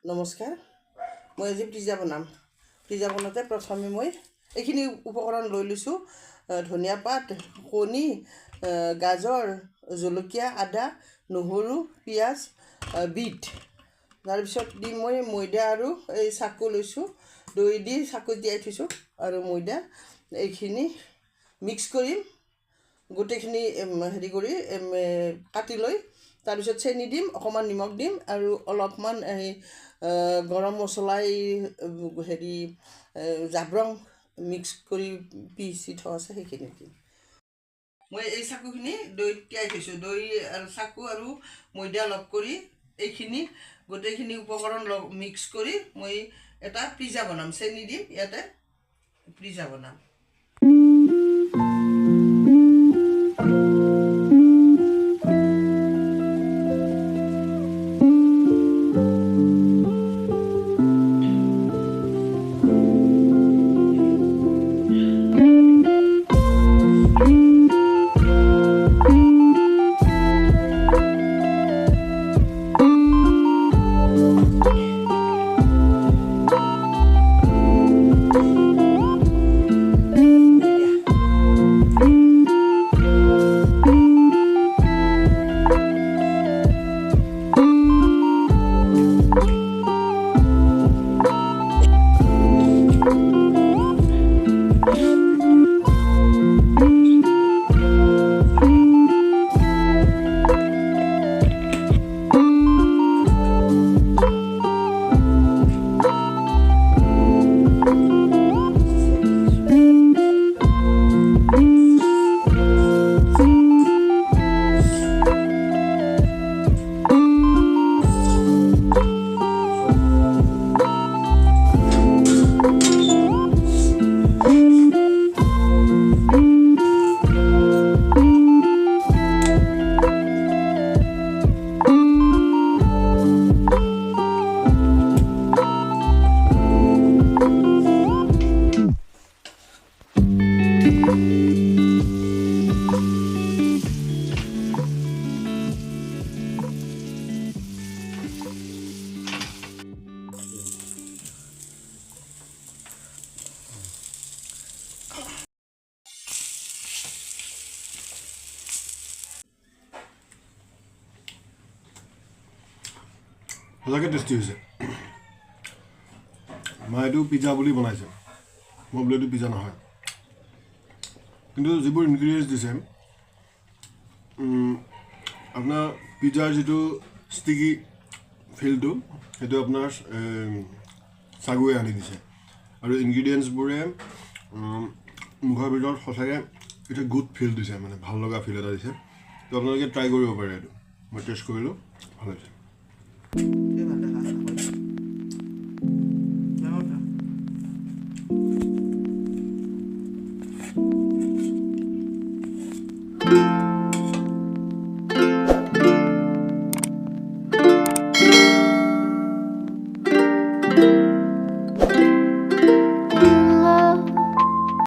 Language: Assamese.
নমস্কাৰ মই আজি পিজ্জা বনাম পিজ্জা বনাতে প্ৰথমে মই এইখিনি উপকৰণ লৈ লৈছোঁ ধনিয়া পাত কণী গাজৰ জলকীয়া আদা নহৰু পিঁয়াজ বিট তাৰপিছত দিম মই ময়দা আৰু এই চাকু লৈছোঁ দৈ দি চাকু তিয়াই থৈছোঁ আৰু ময়দা এইখিনি মিক্স কৰিম গোটেইখিনি হেৰি কৰি কাটি লৈ তাৰপিছত চেনি দিম অকণমান নিমখ দিম আৰু অলপমান এই গৰম মছলা হেৰি জাব্ৰং মিক্স কৰি পিচি থোৱা আছে সেইখিনি দিম মই এই চাকুখিনি দৈ তিয়াই থৈছোঁ দৈ আৰু চাকু আৰু ময়দা লগ কৰি এইখিনি গোটেইখিনি উপকৰণ মিক্স কৰি মই এটা পিজ্জা বনাম চেনি দিম ইয়াতে পিজ্জা বনাম সঁচাকৈ টেষ্টি হৈছে মই এইটো পিজ্জা বুলি বনাইছে মই বোলো এইটো পিজ্জা নহয় কিন্তু যিবোৰ ইনগ্ৰিডিয়েণ্টছ দিছে আপোনাৰ পিজ্জাৰ যিটো ষ্টিকি ফিলটো সেইটো আপোনাৰ চাগুৱে আনি দিছে আৰু ইনগ্ৰিডিয়েণ্টছবোৰে মুখৰ ভিতৰত সঁচাকৈ এটা গুড ফিল দিছে মানে ভাল লগা ফিল এটা দিছে তো আপোনালোকে ট্ৰাই কৰিব পাৰে এইটো মই টেষ্ট কৰিলোঁ ভাল হৈছে